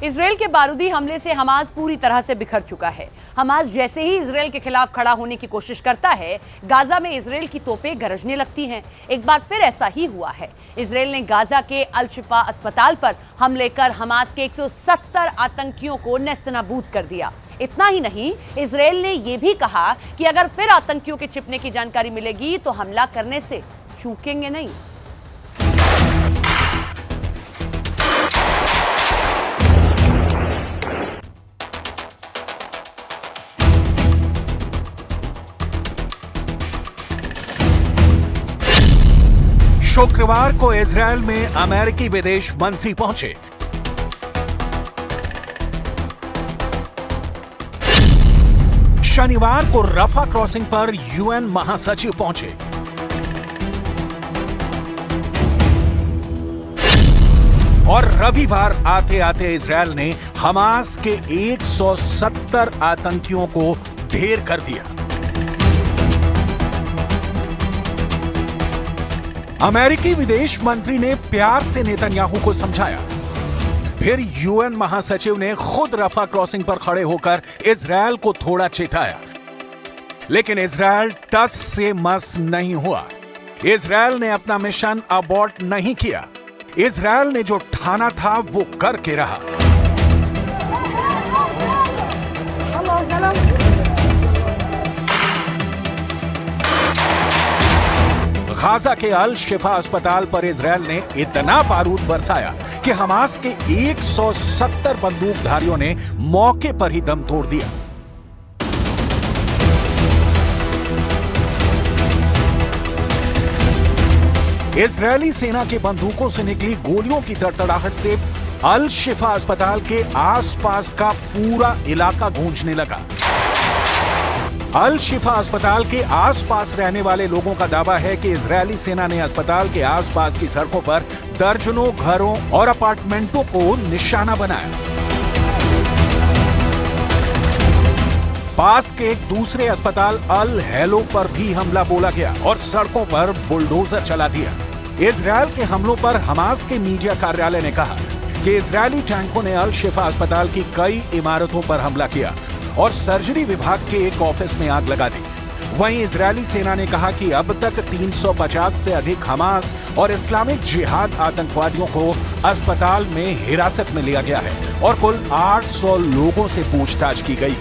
Israel के बारूदी हमले से हमास पूरी तरह से बिखर चुका है। हमास जैसे ही इजरायल के खिलाफ खड़ा होने की कोशिश करता है, गाजा में इजरायल की तोपें गरजने लगती हैं। एक बार फिर ऐसा ही हुआ है। इजरायल ने गाजा के अल शिफा अस्पताल पर हमले कर हमास के 170 आतंकियों को नेस्तनाबूद कर दिया। इतना ही नहीं, इजरायल ने यह भी कहा कि अगर फिर आतंकियों के छिपने की जानकारी मिलेगी तो हमला करने से चूकेंगे नहीं। शुक्रवार को इजरायल में अमेरिकी विदेश मंत्री पहुंचे। शनिवार को रफा क्रॉसिंग पर यूएन महासचिव पहुंचे। और रविवार आते आते इजरायल ने हमास के 170 आतंकियों को ढेर कर दिया। अमेरिकी विदेश मंत्री ने प्यार से नेतन्याहू को समझाया। फिर यूएन महासचिव ने खुद रफा क्रॉसिंग पर खड़े होकर इजरायल को थोड़ा चेताया, लेकिन इजरायल टस से मस नहीं हुआ। इजरायल ने अपना मिशन अबॉर्ट नहीं किया। इजरायल ने जो ठाना था वो करके रहा। गाजा के अल शिफा अस्पताल पर इजरायल ने इतना बारूद बरसाया कि हमास के 170 बंदूकधारियों ने मौके पर ही दम तोड़ दिया। इजरायली सेना के बंदूकों से निकली गोलियों की तड़तड़ाहट से अल शिफा अस्पताल के आसपास का पूरा इलाका गूंजने लगा। अल शिफा अस्पताल के आसपास रहने वाले लोगों का दावा है कि इजरायली सेना ने अस्पताल के आसपास की सड़कों पर दर्जनों घरों और अपार्टमेंटों को निशाना बनाया। पास के एक दूसरे अस्पताल अल हेलो पर भी हमला बोला गया और सड़कों पर बुलडोजर चला दिया। इजरायल के हमलों पर हमास के मीडिया कार्यालय ने कहा कि इजरायली टैंकों ने अल शिफा अस्पताल की कई इमारतों पर हमला किया और सर्जरी विभाग के एक ऑफिस में आग लगा दी। वहीं इजरायली सेना ने कहा कि अब तक 350 से अधिक हमास और इस्लामिक जिहाद आतंकवादियों को अस्पताल में हिरासत में लिया गया है और कुल 800 लोगों से पूछताछ की गई।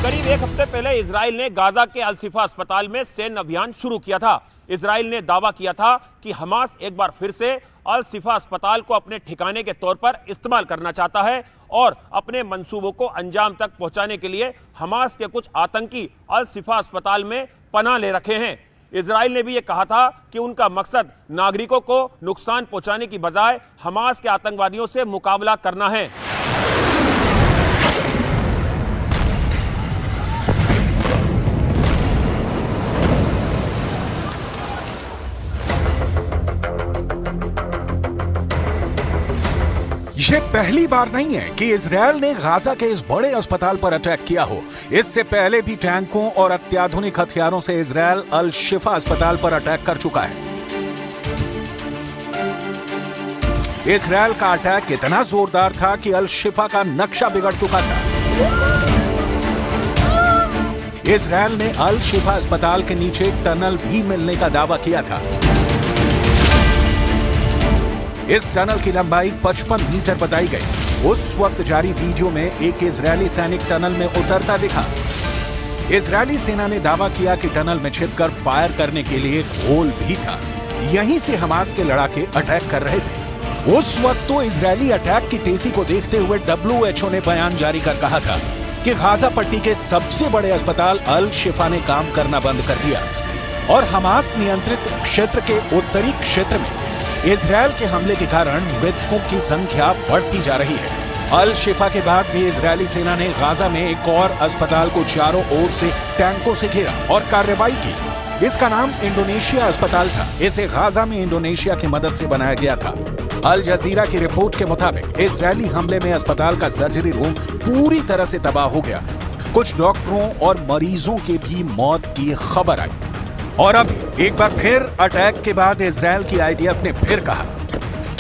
करीब एक हफ्ते पहले इजराइल ने गाजा के अल शिफा अस्पताल में सैन्य अभियान शुरू किया था। इजराइल ने दावा किया था कि हमास एक बार फिर से अल शिफा अस्पताल को अपने ठिकाने के तौर पर इस्तेमाल करना चाहता है और अपने मंसूबों को अंजाम तक पहुंचाने के लिए हमास के कुछ आतंकी अल शिफा अस्पताल में पनाह ले रखे हैं। इजराइल ने भी यह कहा था कि उनका मकसद नागरिकों को नुकसान पहुंचाने की बजाय हमास के आतंकवादियों से मुकाबला करना है। यह पहली बार नहीं है कि इजरायल ने गाजा के इस बड़े अस्पताल पर अटैक किया हो। इससे पहले भी टैंकों और अत्याधुनिक हथियारों से इजरायल अल शिफा अस्पताल पर अटैक कर चुका है। इजरायल का अटैक इतना जोरदार था कि अल शिफा का नक्शा बिगड़ चुका था। इजरायल ने अल शिफा अस्पताल के नीचे टनल भी मिलने का दावा किया था। इस टनल की लंबाई 55 मीटर बताई गई। उस वक्त जारी वीडियो में एक इजरायली सैनिक टनल में उतरता दिखा। इजरायली सेना ने दावा किया कि टनल में छिपकर फायर करने के लिए होल भी था। यहीं से हमास के लड़ाके अटैक कर रहे थे। उस वक्त तो इजरायली अटैक की तेजी को देखते हुए WHO ने बयान जारी कर कहा था कि गाजा पट्टी के सबसे बड़े अस्पताल अल शिफा ने काम करना बंद कर दिया और हमास नियंत्रित क्षेत्र के उत्तरी क्षेत्र में इजरायल के हमले के कारण मृतकों की संख्या बढ़ती जा रही है। अल शिफा के बाद भी इजरायली सेना ने गाजा में एक और अस्पताल को चारों ओर से टैंकों से घेरा और कार्रवाई की। इसका नाम इंडोनेशिया अस्पताल था। इसे गाजा में इंडोनेशिया की मदद से बनाया गया था। अल जजीरा की रिपोर्ट के मुताबिक इजरायली हमले में अस्पताल का सर्जरी रूम पूरी तरह से तबाह हो गया। कुछ डॉक्टरों और मरीजों की भी मौत की खबर आई। और अब एक बार फिर अटैक के बाद इजरायल की आईडीएफ ने फिर कहा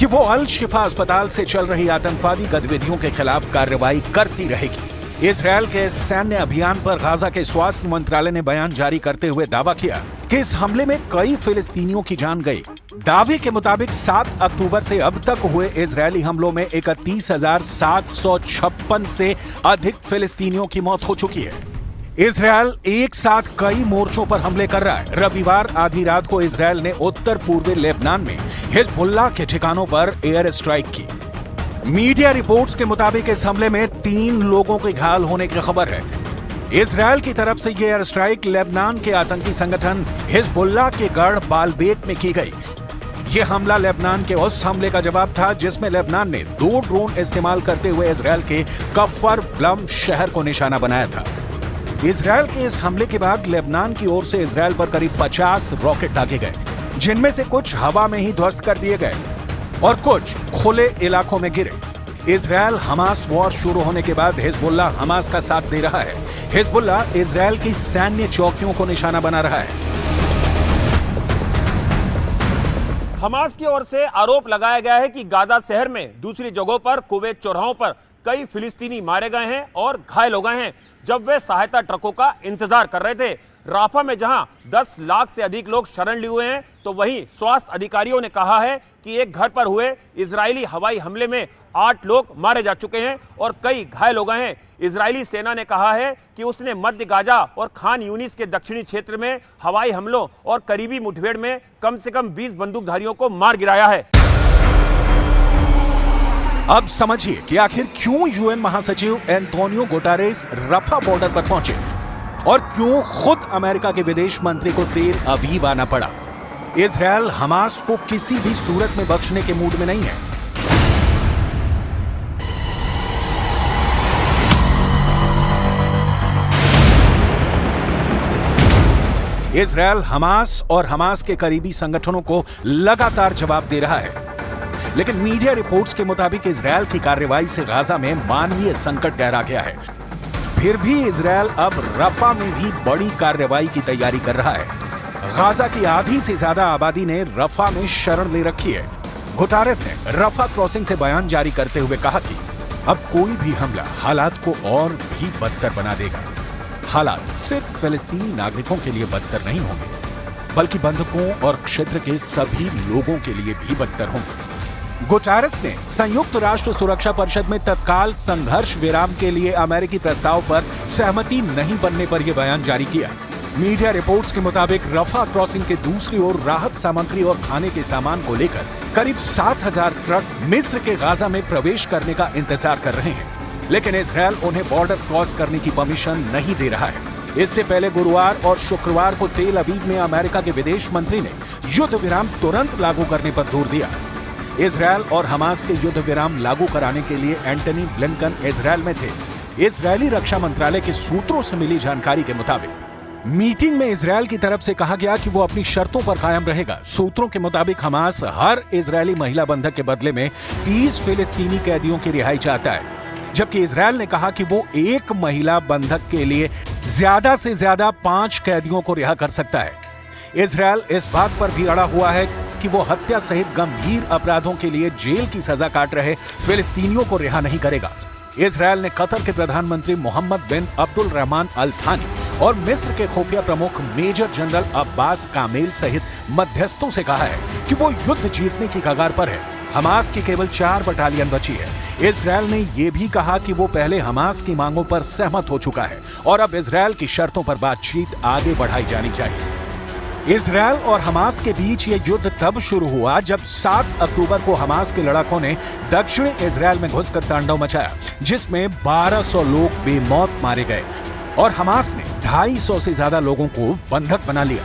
कि वो अल शिफा अस्पताल से चल रही आतंकवादी गतिविधियों के खिलाफ कार्रवाई करती रहेगी। इजरायल के सैन्य अभियान पर गाजा के स्वास्थ्य मंत्रालय ने बयान जारी करते हुए दावा किया कि इस हमले में कई फिलिस्तीनियों की जान गई। दावे के मुताबिक 7 अक्टूबर से अब तक हुए इजरायली हमलों में 31,756 से अधिक फिलिस्तीनियों की मौत हो चुकी है। इजरायल एक साथ कई मोर्चों पर हमले कर रहा है। रविवार आधी रात को इजरायल ने उत्तर पूर्वी लेबनान में हिजबुल्लाह के ठिकानों पर एयर स्ट्राइक की। मीडिया रिपोर्ट्स के मुताबिक इस हमले में 3 लोगों के घायल होने की खबर है। इजरायल की तरफ से यह एयर स्ट्राइक लेबनान के आतंकी संगठन हिजबुल्लाह के गढ़ बालबेक में की गई। यह हमला लेबनान के उस हमले का जवाब था जिसमें लेबनान ने 2 ड्रोन इस्तेमाल करते हुए इजरायल के कफर ब्लम शहर को निशाना बनाया था। इजरायल के इस हमले के बाद लेबनान की ओर से इजरायल पर करीब 50 रॉकेट दागे गए, जिनमें से कुछ हवा में ही ध्वस्त कर दिए गए और कुछ खुले इलाकों में गिरे। इजरायल हमास वॉर शुरू होने के बाद हिजबुल्लाह हमास का साथ दे रहा है। हिजबुल्लाह इजरायल की सैन्य चौकियों को निशाना बना रहा है। हमास की ओर से आरोप लगाया गया है कि गाजा शहर में दूसरी जगहों पर कुवैत चौराहों पर कई फिलिस्तीनी मारे गए हैं और घायल हो गए हैं जब वे सहायता ट्रकों का इंतजार कर रहे थे। राफा में जहां 10 लाख से अधिक लोग शरण लिए हुए हैं, तो वहीं स्वास्थ्य अधिकारियों ने कहा है कि एक घर पर हुए इजरायली हवाई हमले में 8 लोग मारे जा चुके हैं और कई घायल हो गए हैं। इजरायली सेना ने कहा है कि उसने मध्य गाजा और खान यूनिस के दक्षिणी क्षेत्र में हवाई हमलों और करीबी मुठभेड़ में कम से कम 20 बंदूकधारियों को मार गिराया है। अब समझिए कि आखिर क्यों यूएन महासचिव एंटोनियो गुटेरेस रफा बॉर्डर पर पहुंचे और क्यों खुद अमेरिका के विदेश मंत्री को तेल अवीव आना पड़ा। इजरायल हमास को किसी भी सूरत में बख्शने के मूड में नहीं है। इजरायल हमास और हमास के करीबी संगठनों को लगातार जवाब दे रहा है, लेकिन मीडिया रिपोर्ट्स के मुताबिक इजरायल की कार्रवाई से गाजा में मानवीय संकट गहरा गया है। फिर भी इजरायल अब रफा में भी बड़ी कार्रवाई की तैयारी कर रहा है। गाजा की आधी से ज्यादा आबादी ने रफा में शरण ले रखी है। गुटेरेस ने रफा क्रॉसिंग से बयान जारी करते हुए कहा कि अब कोई भी हमला हालात को और भी बदतर बना देगा। हालात सिर्फ फिलिस्तीनी नागरिकों के लिए बदतर नहीं होंगे, बल्कि बंधकों और क्षेत्र के सभी लोगों के लिए भी बदतर होंगे। गुटेरेस ने संयुक्त राष्ट्र सुरक्षा परिषद में तत्काल संघर्ष विराम के लिए अमेरिकी प्रस्ताव पर सहमति नहीं बनने पर यह बयान जारी किया। मीडिया रिपोर्ट्स के मुताबिक रफा क्रॉसिंग के दूसरी ओर राहत सामग्री और खाने के सामान को लेकर करीब 7,000 ट्रक मिस्र के गाजा में प्रवेश करने का इंतजार कर रहे हैं, लेकिन इजरायल उन्हें बॉर्डर क्रॉस करने की परमिशन नहीं दे रहा है। इससे पहले गुरुवार और शुक्रवार को तेल अवीव में अमेरिका के विदेश मंत्री ने युद्ध विराम तुरंत लागू करने पर जोर दिया। इजरायल और हमास के युद्ध विराम लागू कराने के लिए एंटनी ब्लिंकन इजरायल में थे। इजरायली रक्षा मंत्रालय के सूत्रों से मिली जानकारी के मुताबिक मीटिंग में इजरायल की तरफ से कहा गया कि वो अपनी शर्तों पर कायम रहेगा। सूत्रों के मुताबिक हमास हर इजरायली महिला बंधक के बदले में 30 फिलिस्तीनी कैदियों की रिहाई चाहता है, जबकि इजरायल ने कहा कि वो एक महिला बंधक के लिए ज्यादा से ज्यादा 5 कैदियों को रिहा कर सकता है। इजरायल इस बात पर भी अड़ा हुआ है कि वो हत्या सहित गंभीर अपराधों के लिए जेल की सजा काट रहे फिलिस्तीनियों को रिहा नहीं करेगा। इजरायल ने कतर के प्रधानमंत्री मोहम्मद बिन अब्दुल रहमान अल थानी और मिस्र के खुफिया प्रमुख मेजर जनरल अब्बास कामेल सहित मध्यस्थों से कहा है कि वो युद्ध जीतने की कगार पर है। हमास की केवल 4 बटालियन बची है। इजरायल ने यह भी कहा कि वो पहले हमास की मांगों पर सहमत हो चुका है और अब इजरायल की शर्तों पर बातचीत आगे बढ़ाई जानी चाहिए। इजरायल और हमास के बीच यह युद्ध तब शुरू हुआ जब 7 अक्टूबर को हमास के लड़ाकों ने दक्षिणी इजरायल में घुसकर तांडव मचाया, जिसमें 1200 लोग बेमौत मारे गए और हमास ने 250 से ज्यादा लोगों को बंधक बना लिया।